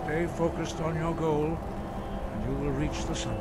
Stay focused on your goal, and you will reach the summit.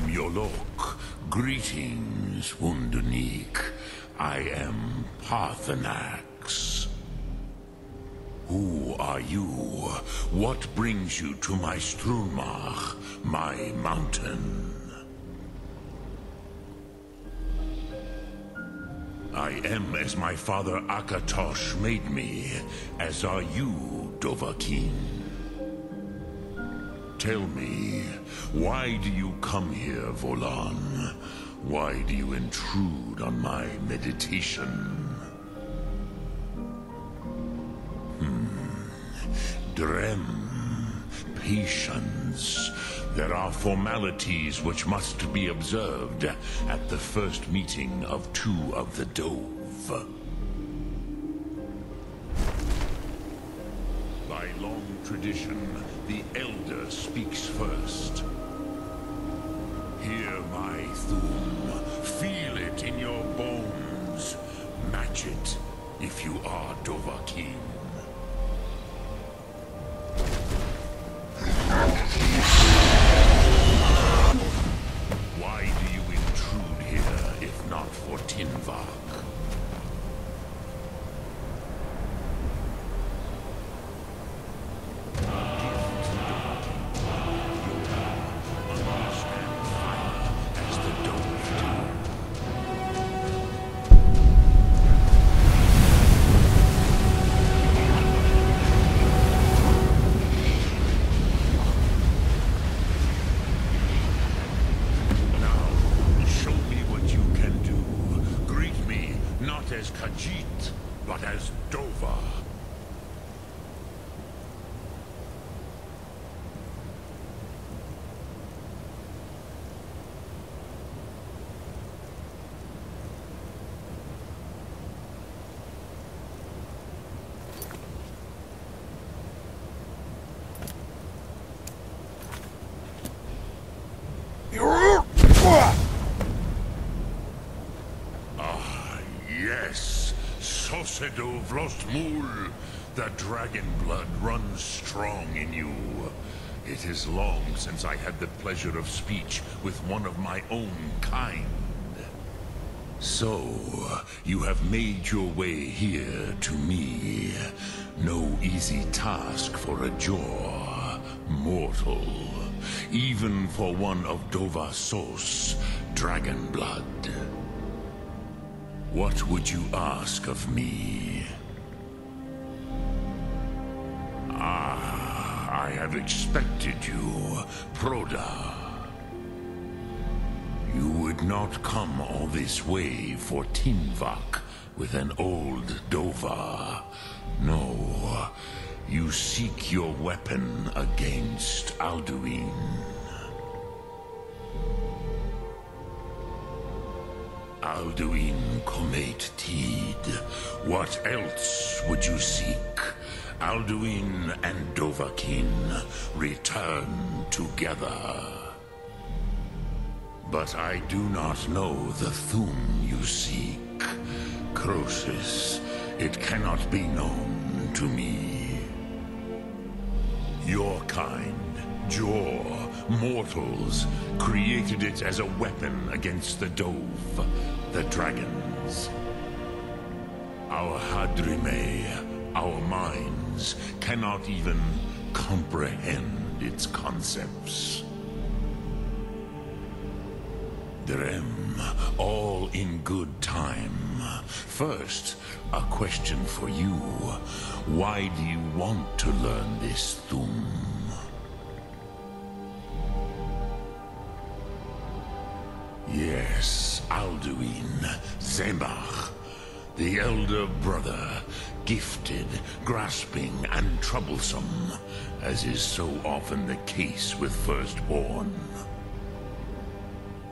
Yolok, greetings, Wunderneek. I am Parthenax. Who are you? What brings you to my Strunmach, my mountain? I am as my father Akatosh made me, as are you, Dovahkiin. Tell me, why do you come here, Volan? Why do you intrude on my meditation? Drem, patience. There are formalities which must be observed at the first meeting of two of the Dove. By long tradition, the Elder speaks first. Hear my Thum. Feel it in your bones. Match it if you are Dovahkiin. Why do you intrude here if not for Tinvak? As Khajiit, but as Dova. Yes, Sosedo Vrostmul. The dragon blood runs strong in you. It is long since I had the pleasure of speech with one of my own kind. So, you have made your way here to me. No easy task for a jaw, mortal. Even for one of Dovahsos, dragon blood. What would you ask of me? Ah, I have expected you, Proda. You would not come all this way for Tinvak with an old Dova. No, you seek your weapon against Alduin. Alduin Comate Tid. What else would you seek? Alduin and Dovahkiin return together. But I do not know the Thum you seek. Croesus, it cannot be known to me. Your kind, Jor, mortals, created it as a weapon against the Dove, the dragons. Our Hadrime, our minds, cannot even comprehend its concepts. Drem, all in good time. First, a question for you. Why do you want to learn this Thum? Yes, Alduin, Zemach, the elder brother, gifted, grasping, and troublesome, as is so often the case with firstborn.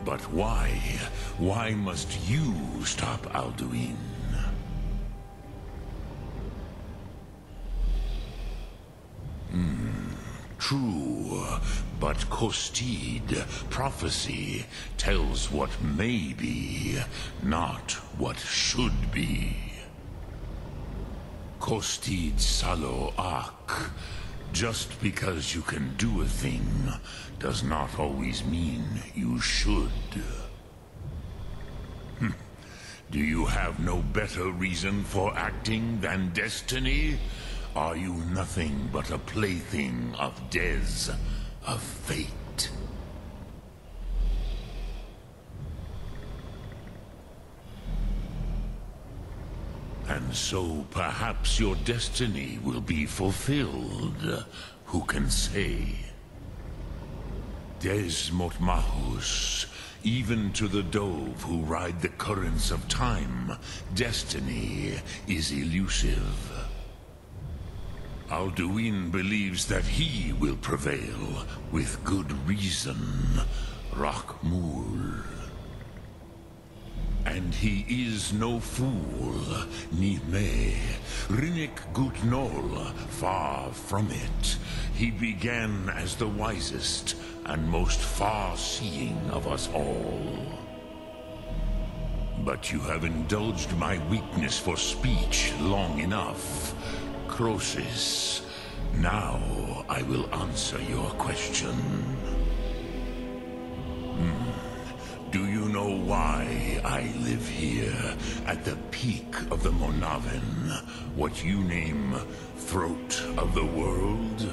But why? Why must you stop Alduin? True, but Kostid, prophecy, tells what may be, not what should be. Kostid Salo Ak. Just because you can do a thing does not always mean you should. Do you have no better reason for acting than destiny? Are you nothing but a plaything of Dez, of fate? And so perhaps your destiny will be fulfilled. Who can say? Des Motmahus, even to the Dove who ride the currents of time, destiny is elusive. Alduin believes that he will prevail, with good reason. Rockmul. And he is no fool, ni me. Rinnik Gutnol, far from it. He began as the wisest and most far-seeing of us all. But you have indulged my weakness for speech long enough. Croesus, now I will answer your question. Do you know why I live here, at the peak of the Monaven, what you name Throat of the World?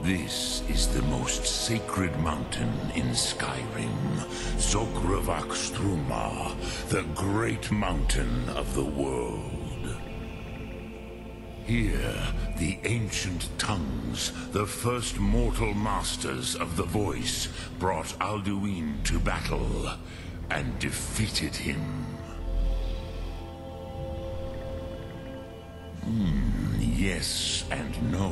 This is the most sacred mountain in Skyrim, Zogravakstruma, the great mountain of the world. Here, the ancient tongues, the first mortal masters of the voice, brought Alduin to battle and defeated him. Yes and no.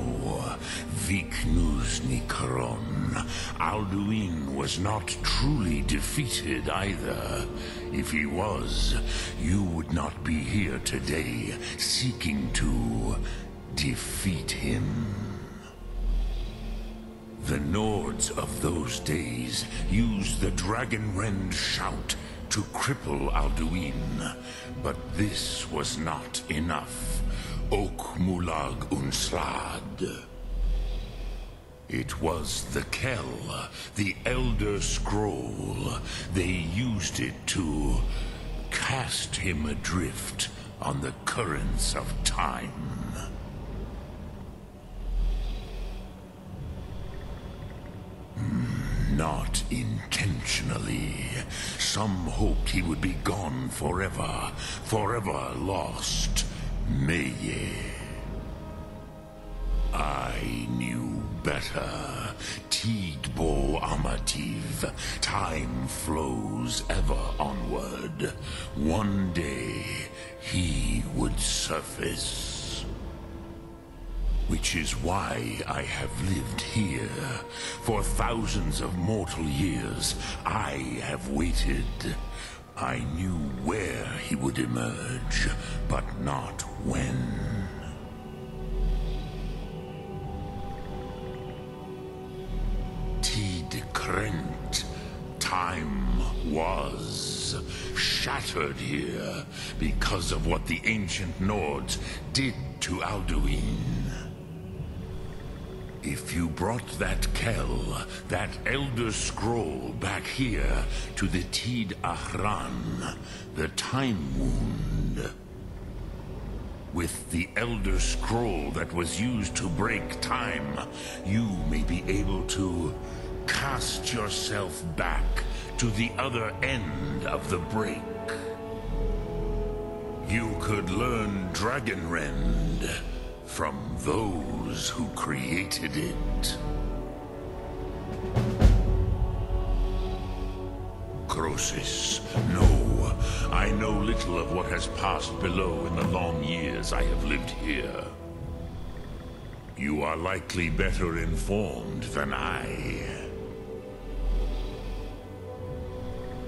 Viknus Nikaron. Alduin was not truly defeated either. If he was, you would not be here today seeking to defeat him. The Nords of those days used the Dragonrend shout to cripple Alduin, but this was not enough. Ok Mulag Unslad. It was the Kell, the Elder Scroll. They used it to cast him adrift on the currents of time. Not intentionally. Some hoped he would be gone forever, forever lost. Meye. I knew better. Tidbo Amativ. Time flows ever onward. One day, he would surface. Which is why I have lived here. For thousands of mortal years, I have waited. I knew where he would emerge, but not when. Tid Krent. Time was shattered here because of what the ancient Nords did to Alduin. If you brought that Kell, that Elder Scroll back here to the Tid Ahran, the Time Wound, with the Elder Scroll that was used to break time, you may be able to cast yourself back to the other end of the break. You could learn Dragonrend from those who created it. Croesus, no. I know little of what has passed below in the long years I have lived here. You are likely better informed than I.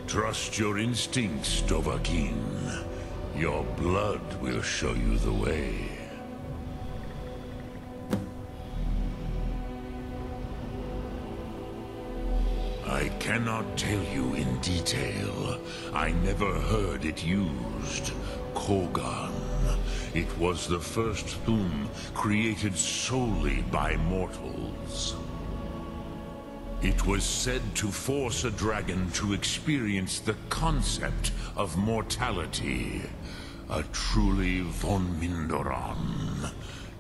Trust your instincts, Dovahkiin. Your blood will show you the way. I cannot tell you in detail. I never heard it used. Kogan. It was the first Thum created solely by mortals. It was said to force a dragon to experience the concept of mortality. A truly von Mindoran.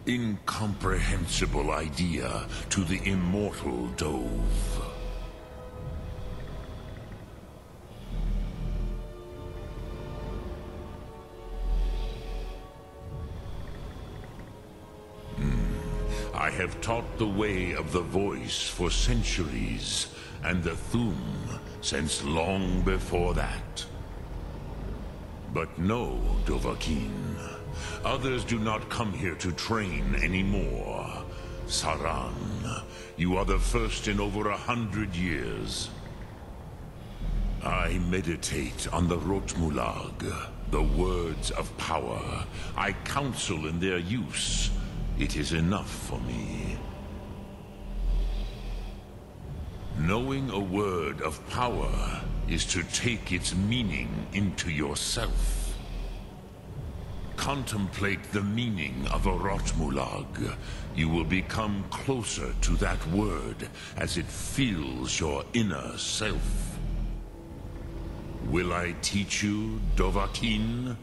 Incomprehensible idea to the immortal Dove. I have taught the way of the voice for centuries, and the Thum since long before that. But no, Dovahkiin. Others do not come here to train anymore. Saran, you are the first in over 100 years. I meditate on the Rotmulag, the words of power. I counsel in their use. It is enough for me. Knowing a word of power is to take its meaning into yourself. Contemplate the meaning of a Rotmulag. You will become closer to that word as it fills your inner self. Will I teach you, Dovahkiin?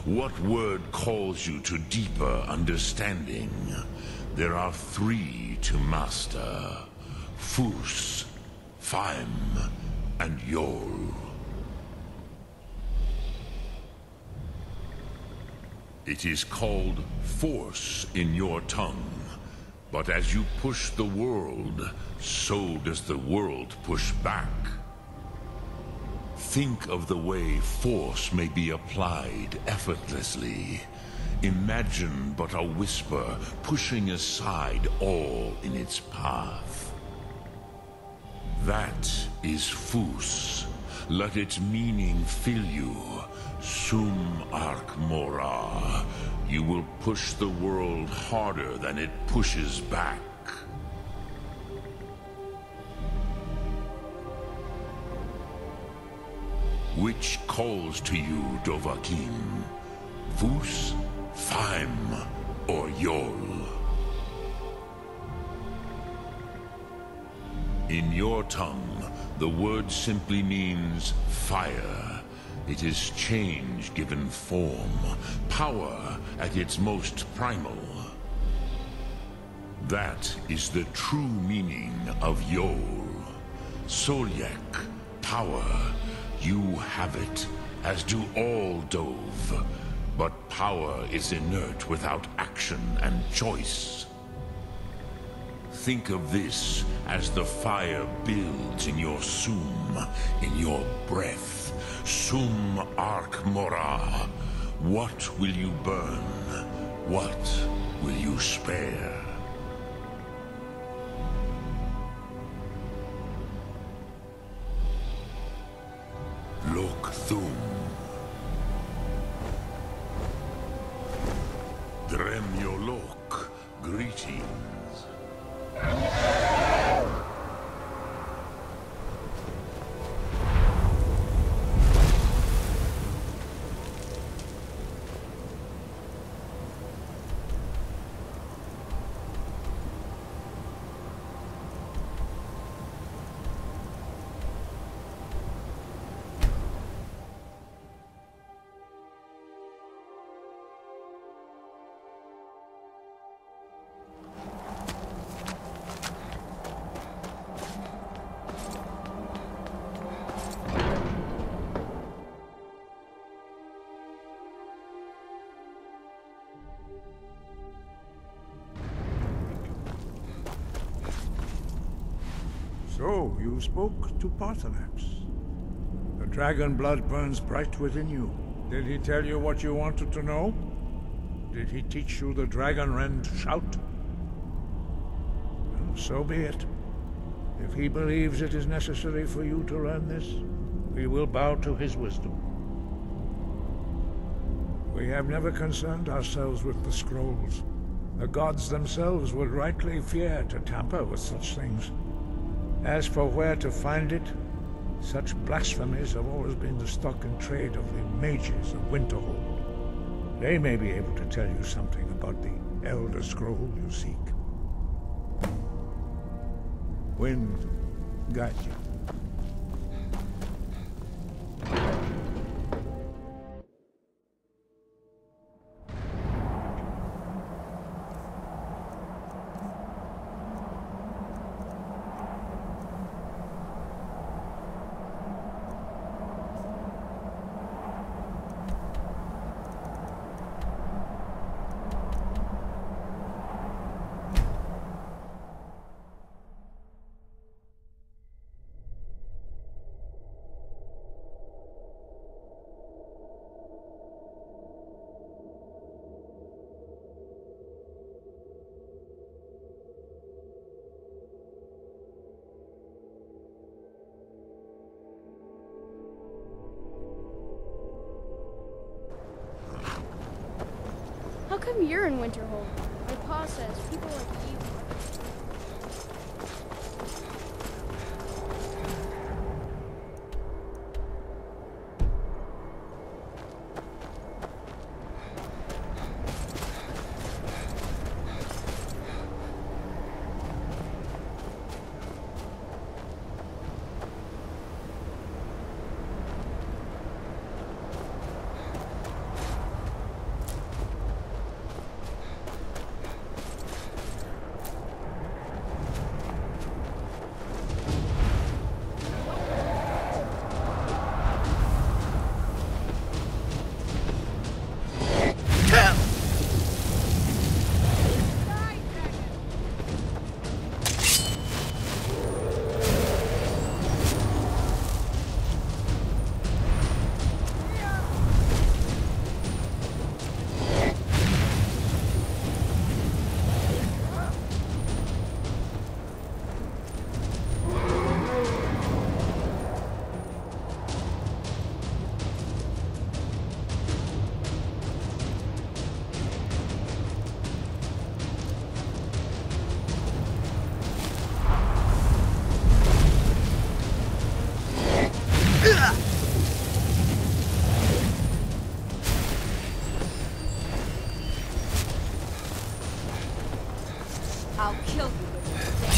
What word calls you to deeper understanding? There are 3 to master: Fus, Faim, and Yol. It is called force in your tongue, but as you push the world, so does the world push back. Think of the way force may be applied effortlessly. Imagine but a whisper pushing aside all in its path. That is Fus. Let its meaning fill you. Sum Ark Mora. You will push the world harder than it pushes back. Which calls to you, Dovahkiin? Fus, Faim, or Yol? In your tongue, the word simply means fire. It is change given form, power at its most primal. That is the true meaning of Yol. Solyak, power. You have it, as do all Dove. But power is inert without action and choice. Think of this as the fire builds in your Sum, in your breath. Sum Ark Mora. What will you burn? What will you spare? Lok Thum. Drem Yolok. Greetings. So, you spoke to Paarthurnax. The dragon blood burns bright within you. Did he tell you what you wanted to know? Did he teach you the dragon rend shout? Well, so be it. If he believes it is necessary for you to learn this, we will bow to his wisdom. We have never concerned ourselves with the scrolls. The gods themselves would rightly fear to tamper with such things. As for where to find it, such blasphemies have always been the stock and trade of the mages of Winterhold. They may be able to tell you something about the Elder Scroll you seek. Wind, guide you. come you're in Winterhold? My pa says people like you. I'll kill you when you're dead.